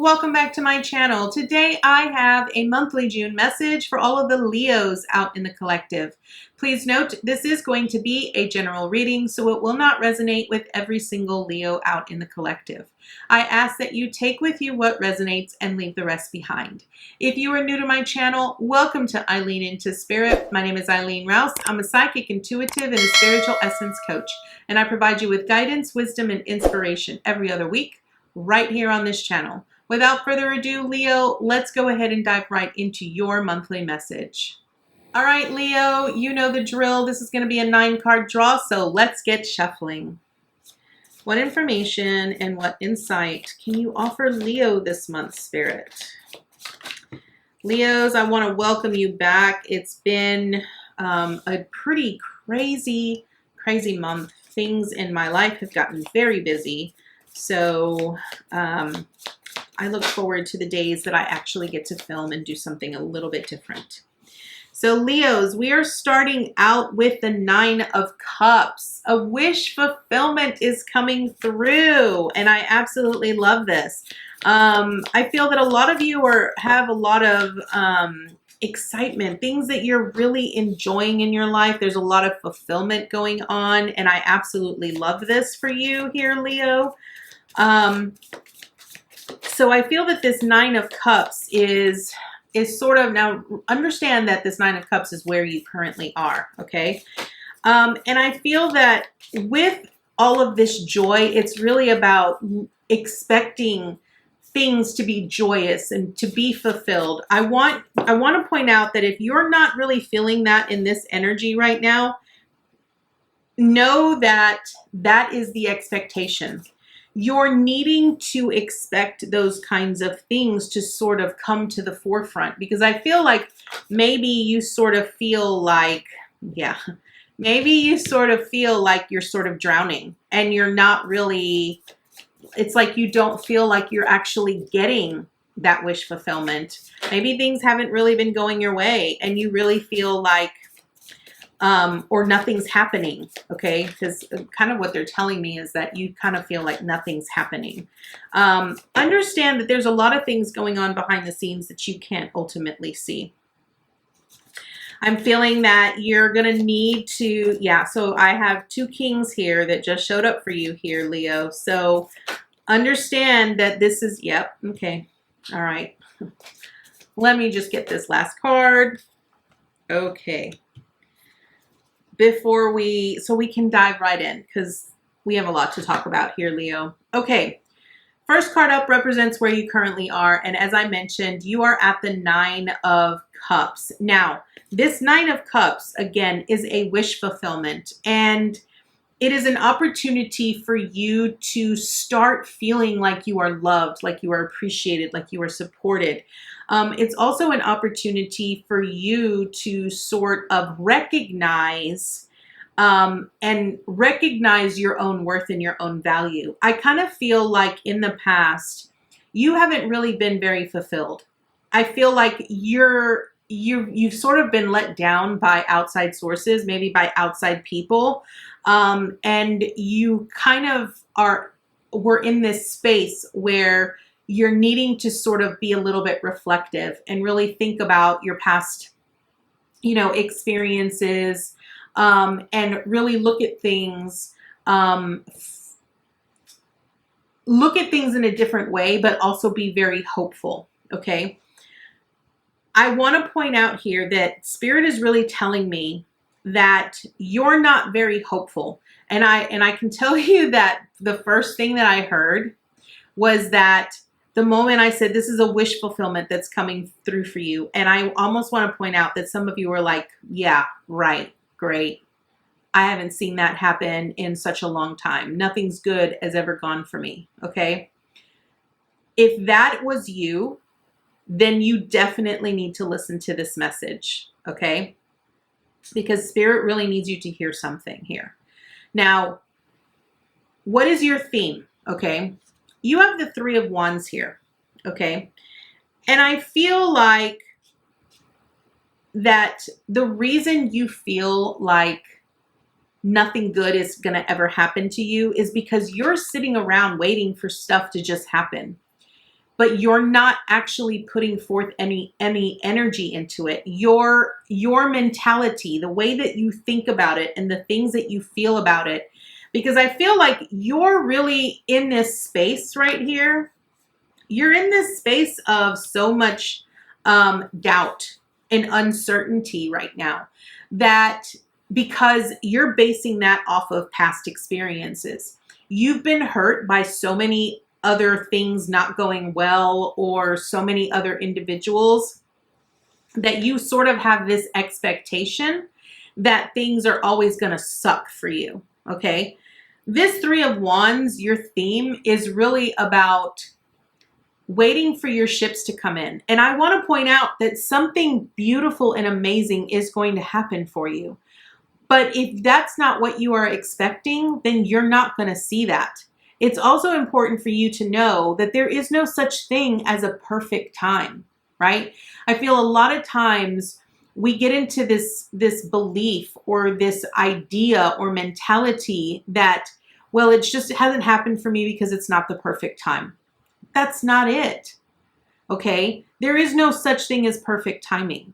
Welcome back to my channel. Today I have a monthly June message for all of the Leos out in the collective. Please note this is going to be a general reading, so it will not resonate with every single Leo out in the collective. I ask that you take with you what resonates and leave the rest behind. If you are new to my channel, welcome to Eileen Into Spirit. My name is Eileen Rouse. I'm a psychic, intuitive, and a spiritual essence coach, and I provide you with guidance, wisdom, and inspiration every other week right here on this channel. Without further ado, Leo, let's go ahead and dive right into your monthly message. All right, Leo, you know the drill. This is going to be a 9-card draw, so let's get shuffling. What information and what insight can you offer Leo this month, Spirit? Leos, I want to welcome you back. It's been a pretty crazy month. Things in my life have gotten very busy, so I look forward to the days that I actually get to film and do something a little bit different. So Leos, we are starting out with the 9 of Cups. A wish fulfillment is coming through, and I absolutely love this. I feel that a lot of you have a lot of excitement, things that you're really enjoying in your life. There's a lot of fulfillment going on, and I absolutely love this for you here, Leo. So I feel that this 9 of Cups is sort of, now understand that this 9 of Cups is where you currently are, okay? And I feel that with all of this joy, it's really about expecting things to be joyous and to be fulfilled. I want to point out that if you're not really feeling that in this energy right now, know that that is the expectation. You're needing to expect those kinds of things to sort of come to the forefront, because I feel like maybe you sort of feel like, maybe you sort of feel like you're sort of drowning and you're not really, it's like you don't feel like you're actually getting that wish fulfillment. Maybe things haven't really been going your way and you really feel like, or nothing's happening, okay? Because kind of what they're telling me is that you kind of feel like nothing's happening. Understand that there's a lot of things going on behind the scenes that you can't ultimately see. I'm feeling that you're going to need to, so I have 2 kings here that just showed up for you here, Leo. So understand that this is, okay, all right. Let me just get this last card. Okay. So we can dive right in because we have a lot to talk about here, Leo. Okay, first card up represents where you currently are, and as I mentioned, you are at the 9 of Cups. Now, this 9 of Cups, again, is a wish fulfillment, and it is an opportunity for you to start feeling like you are loved, like you are appreciated, like you are supported. It's also an opportunity for you to sort of recognize and recognize your own worth and your own value. I kind of feel like in the past, you haven't really been very fulfilled. I feel like you've sort of been let down by outside sources, maybe by outside people. And you kind of were in this space where you're needing to sort of be a little bit reflective and really think about your past, experiences, and really look at things in a different way, but also be very hopeful, okay? I want to point out here that Spirit is really telling me that you're not very hopeful. And I can tell you that the first thing that I heard was that the moment I said, this is a wish fulfillment that's coming through for you. And I almost want to point out that some of you were like, yeah, right, great. I haven't seen that happen in such a long time. Nothing's good has ever gone for me, okay? If that was you, then you definitely need to listen to this message, okay? Because Spirit really needs you to hear something here. Now, what is your theme, okay? You have the 3 of Wands here, okay? And I feel like that the reason you feel like nothing good is going to ever happen to you is because you're sitting around waiting for stuff to just happen. but you're not actually putting forth any energy into it. Your mentality, the way that you think about it and the things that you feel about it, because I feel like you're really in this space right here. You're in this space of so much doubt and uncertainty right now, that because you're basing that off of past experiences. You've been hurt by so many other things not going well, or so many other individuals, that you sort of have this expectation that things are always going to suck for you. Okay. This Three of Wands, your theme is really about waiting for your ships to come in. And I want to point out that something beautiful and amazing is going to happen for you. But if that's not what you are expecting, then you're not going to see that. It's also important for you to know that there is no such thing as a perfect time, right? I feel a lot of times we get into this belief or this idea or mentality that, well, it hasn't happened for me because it's not the perfect time. That's not it. Okay? There is no such thing as perfect timing.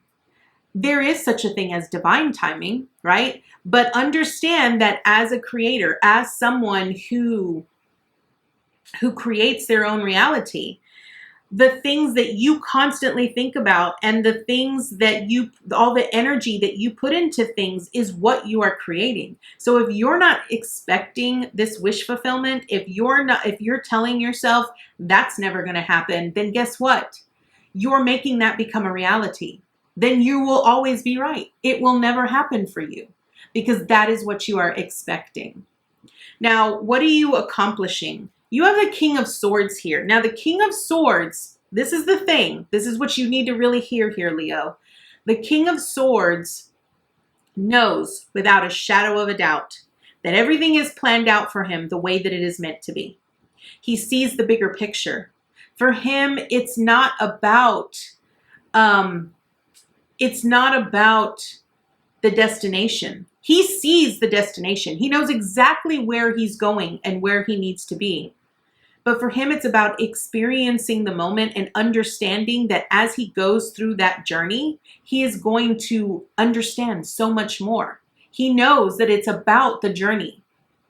There is such a thing as divine timing, right? But understand that as a creator, as someone who creates their own reality, the things that you constantly think about and the things that all the energy that you put into things is what you are creating. So if you're not expecting this wish fulfillment, if you're telling yourself that's never going to happen, then guess what? You're making that become a reality. Then you will always be right. It will never happen for you because that is what you are expecting. Now, what are you accomplishing? You have the King of Swords here. Now, the King of Swords, this is the thing. This is what you need to really hear here, Leo. The King of Swords knows without a shadow of a doubt that everything is planned out for him the way that it is meant to be. He sees the bigger picture. For him, it's not about the destination. He sees the destination. He knows exactly where he's going and where he needs to be. But for him, it's about experiencing the moment and understanding that as he goes through that journey, he is going to understand so much more. He knows that it's about the journey.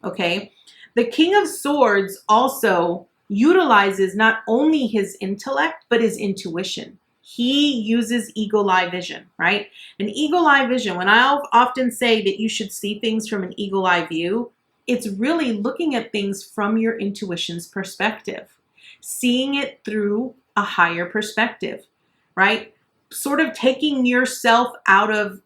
Okay? The King of Swords also utilizes not only his intellect, but his intuition. He uses eagle eye vision, right? An eagle eye vision, when I often say that you should see things from an eagle eye view, it's really looking at things from your intuition's perspective, seeing it through a higher perspective, right? Sort of taking yourself out of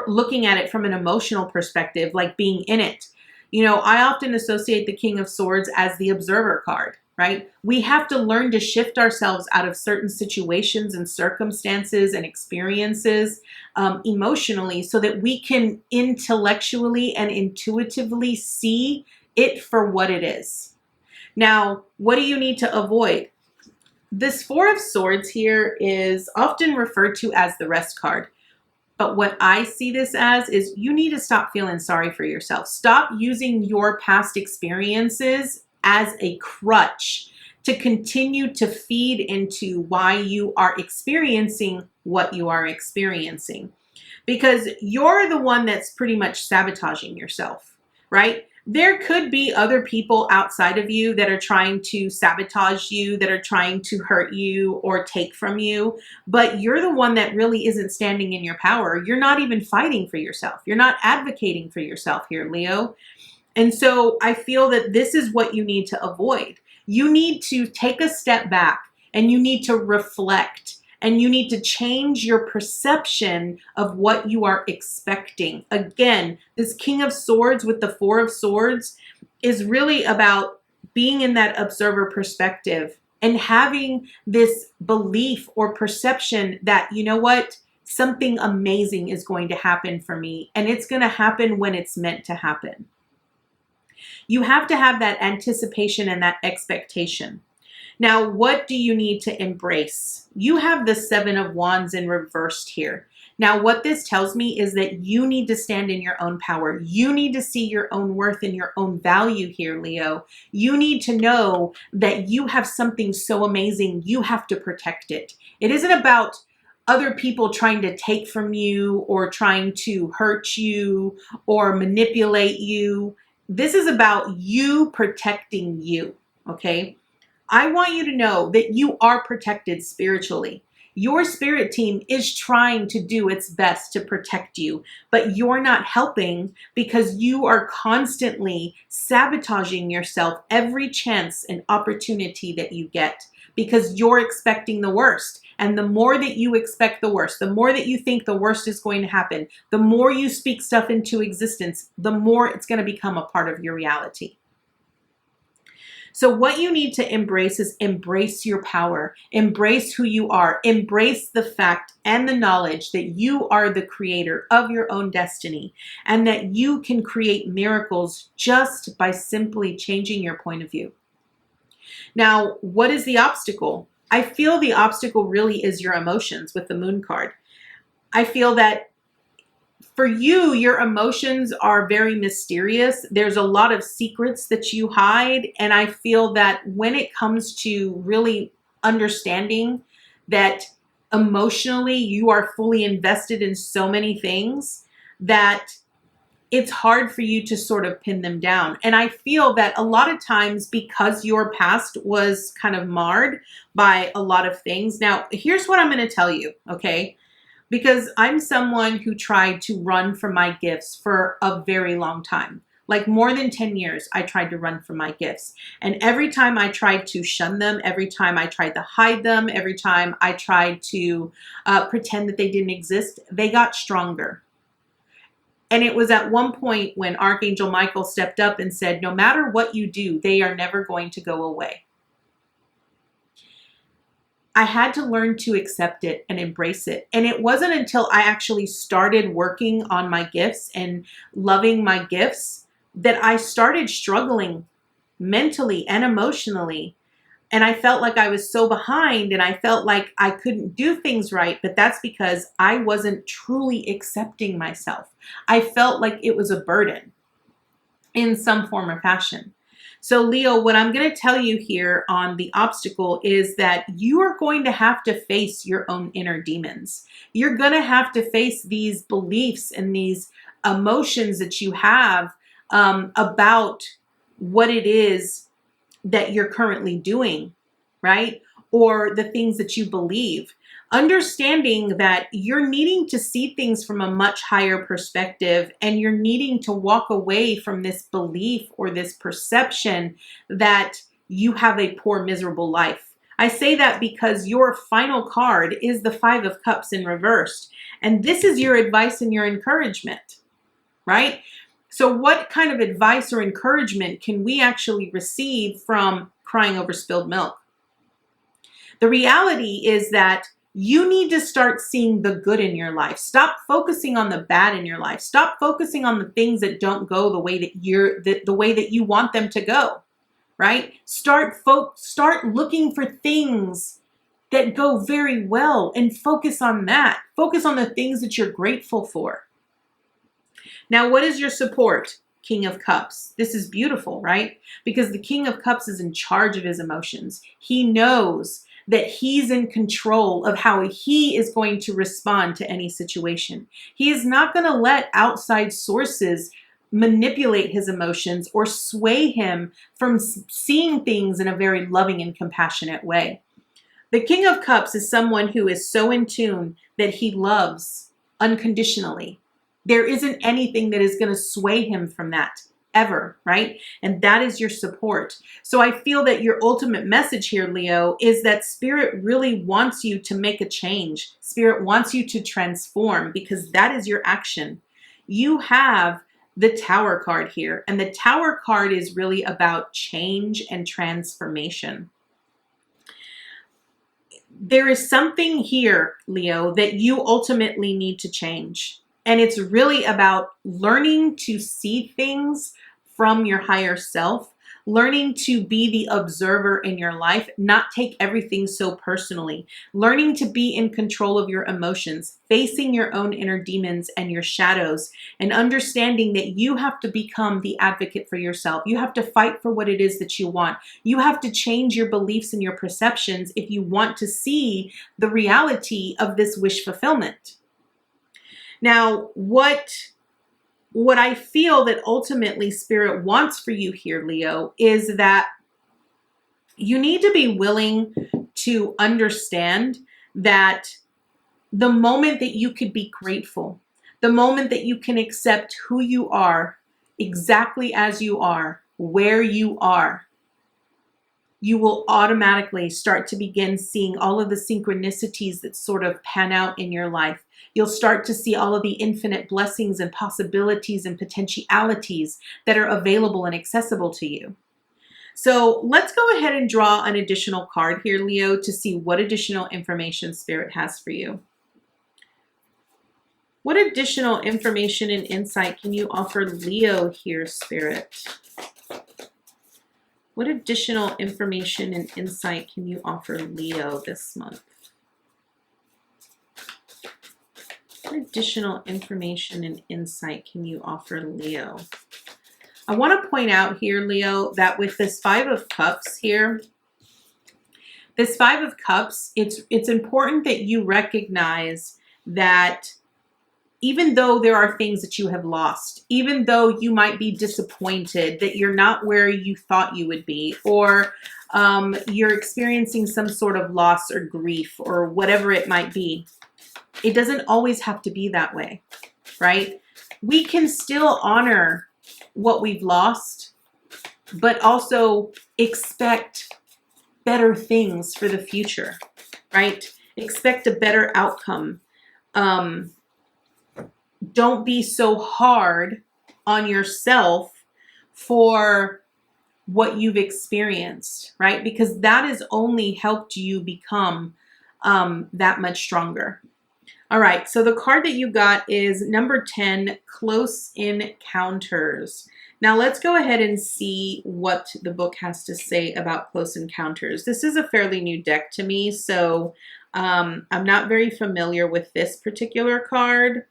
looking at it from an emotional perspective, like being in it. You know, I often associate the King of Swords as the observer card, right? We have to learn to shift ourselves out of certain situations and circumstances and experiences emotionally so that we can intellectually and intuitively see it for what it is. Now, what do you need to avoid? This Four of Swords here is often referred to as the rest card. But what I see this as is you need to stop feeling sorry for yourself. Stop using your past experiences as a crutch to continue to feed into why you are experiencing what you are experiencing. Because you're the one that's pretty much sabotaging yourself, right? There could be other people outside of you that are trying to sabotage you, that are trying to hurt you or take from you, but you're the one that really isn't standing in your power. You're not even fighting for yourself. You're not advocating for yourself here, Leo. And so I feel that this is what you need to avoid. You need to take a step back and you need to reflect and you need to change your perception of what you are expecting. Again, this King of Swords with the Four of Swords is really about being in that observer perspective and having this belief or perception that, you know what, something amazing is going to happen for me and it's going to happen when it's meant to happen. You have to have that anticipation and that expectation. Now, what do you need to embrace? You have the Seven of Wands in reversed here. Now, what this tells me is that you need to stand in your own power. You need to see your own worth and your own value here, Leo. You need to know that you have something so amazing, you have to protect it. It isn't about other people trying to take from you or trying to hurt you or manipulate you. This is about you protecting you, okay? I want you to know that you are protected spiritually. Your spirit team is trying to do its best to protect you, but you're not helping because you are constantly sabotaging yourself every chance and opportunity that you get because you're expecting the worst. And the more that you expect the worst, the more that you think the worst is going to happen, the more you speak stuff into existence, the more it's going to become a part of your reality. So what you need to embrace is embrace your power, embrace who you are, embrace the fact and the knowledge that you are the creator of your own destiny and that you can create miracles just by simply changing your point of view. Now, what is the obstacle? I feel the obstacle really is your emotions with the Moon card. I feel that for you, your emotions are very mysterious. There's a lot of secrets that you hide. And I feel that when it comes to really understanding that emotionally you are fully invested in so many things, that it's hard for you to sort of pin them down. And I feel that a lot of times because your past was kind of marred by a lot of things. Now, here's what I'm going to tell you, okay? Because I'm someone who tried to run from my gifts for a very long time. Like more than 10 years, I tried to run from my gifts. And every time I tried to shun them, every time I tried to hide them, every time I tried to pretend that they didn't exist, they got stronger. And it was at one point when Archangel Michael stepped up and said, no matter what you do, they are never going to go away. I had to learn to accept it and embrace it. And it wasn't until I actually started working on my gifts and loving my gifts that I started struggling mentally and emotionally. And I felt like I was so behind and I felt like I couldn't do things right. But that's because I wasn't truly accepting myself. I felt like it was a burden in some form or fashion. So Leo, what I'm going to tell you here on the obstacle is that you are going to have to face your own inner demons. You're going to have to face these beliefs and these emotions that you have about what it is that you're currently doing, right? Or the things that you believe. Understanding that you're needing to see things from a much higher perspective and you're needing to walk away from this belief or this perception that you have a poor, miserable life. I say that because your final card is the Five of Cups in reverse. And this is your advice and your encouragement, right? So what kind of advice or encouragement can we actually receive from crying over spilled milk? The reality is that you need to start seeing the good in your life. Stop focusing on the bad in your life. Stop focusing on the things that don't go the way that the way that you want them to go, right? Start looking for things that go very well and focus on that. Focus on the things that you're grateful for. Now, what is your support? King of Cups. This is beautiful, right? Because the King of Cups is in charge of his emotions. He knows that he's in control of how he is going to respond to any situation. He is not going to let outside sources manipulate his emotions or sway him from seeing things in a very loving and compassionate way. The King of Cups is someone who is so in tune that he loves unconditionally. There isn't anything that is going to sway him from that. Ever, right? And that is your support. So I feel that your ultimate message here, Leo, is that Spirit really wants you to make a change. Spirit wants you to transform because that is your action. You have the Tower card here, and the Tower card is really about change and transformation. There is something here, Leo, that you ultimately need to change. And it's really about learning to see things from your higher self, learning to be the observer in your life, not take everything so personally, learning to be in control of your emotions, facing your own inner demons and your shadows, and understanding that you have to become the advocate for yourself. You have to fight for what it is that you want. You have to change your beliefs and your perceptions if you want to see the reality of this wish fulfillment. Now, what I feel that ultimately Spirit wants for you here, Leo, is that you need to be willing to understand that the moment that you could be grateful, the moment that you can accept who you are, exactly as you are, where you are, you will automatically start to begin seeing all of the synchronicities that sort of pan out in your life. You'll start to see all of the infinite blessings and possibilities and potentialities that are available and accessible to you. So let's go ahead and draw an additional card here, Leo, to see what additional information Spirit has for you. What additional information and insight can you offer Leo here, Spirit? What additional information and insight can you offer Leo this month? What additional information and insight can you offer Leo? I want to point out here, Leo, that with this Five of Cups here, this Five of Cups, it's important that you recognize that even though there are things that you have lost, even though you might be disappointed that you're not where you thought you would be, or you're experiencing some sort of loss or grief or whatever it might be, it doesn't always have to be that way, right? We can still honor what we've lost, but also expect better things for the future, right? Expect a better outcome. Don't be so hard on yourself for what you've experienced, right? Because that has only helped you become that much stronger. All right, so the card that you got is number 10, Close Encounters. Now let's go ahead and see what the book has to say about close encounters. This is a fairly new deck to me, so I'm not very familiar with this particular card.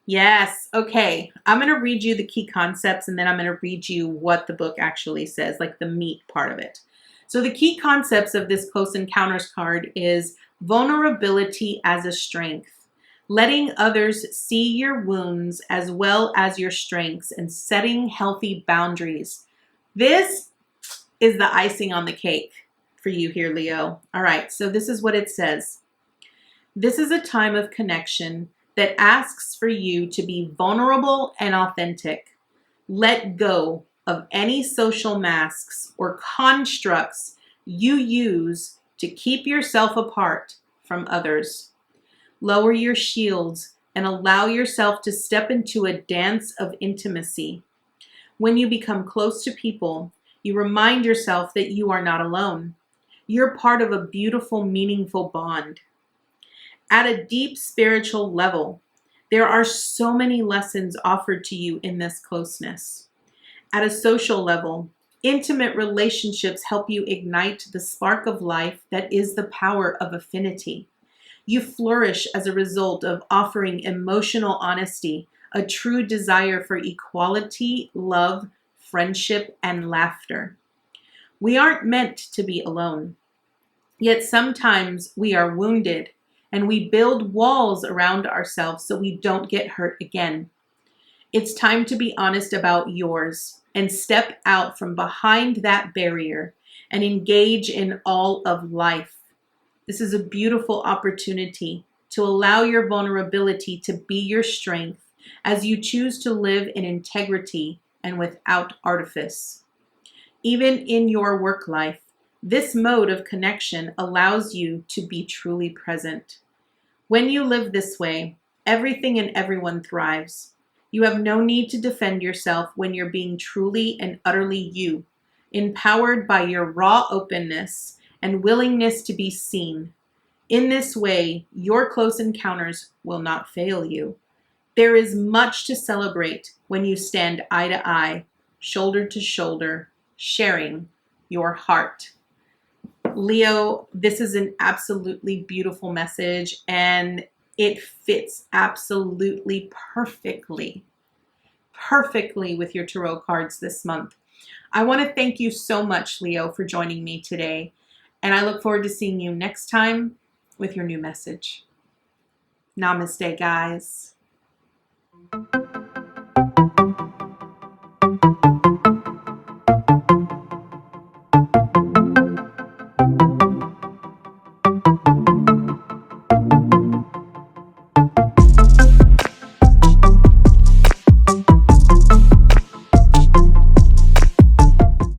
Yes, okay. I'm going to read you the key concepts and then I'm going to read you what the book actually says, like the meat part of it. So the key concepts of this Close Encounters card is vulnerability as a strength, letting others see your wounds as well as your strengths, and setting healthy boundaries. This is the icing on the cake for you here, Leo. All right, so this is what it says. This is a time of connection that asks for you to be vulnerable and authentic. Let go of any social masks or constructs you use to keep yourself apart from others. Lower your shields and allow yourself to step into a dance of intimacy. When you become close to people, you remind yourself that you are not alone. You're part of a beautiful, meaningful bond. At a deep spiritual level, there are so many lessons offered to you in this closeness. At a social level, intimate relationships help you ignite the spark of life that is the power of affinity. You flourish as a result of offering emotional honesty, a true desire for equality, love, friendship, and laughter. We aren't meant to be alone. Yet sometimes we are wounded and we build walls around ourselves so we don't get hurt again. It's time to be honest about yours and step out from behind that barrier and engage in all of life. This is a beautiful opportunity to allow your vulnerability to be your strength as you choose to live in integrity and without artifice. Even in your work life, this mode of connection allows you to be truly present. When you live this way, everything and everyone thrives. You have no need to defend yourself when you're being truly and utterly you, empowered by your raw openness and willingness to be seen. In this way, your close encounters will not fail you. There is much to celebrate when you stand eye to eye, shoulder to shoulder, sharing your heart. Leo, this is an absolutely beautiful message, and it fits absolutely perfectly with your tarot cards this month. I want to thank you so much, Leo, for joining me today, and I look forward to seeing you next time with your new message. Namaste, guys.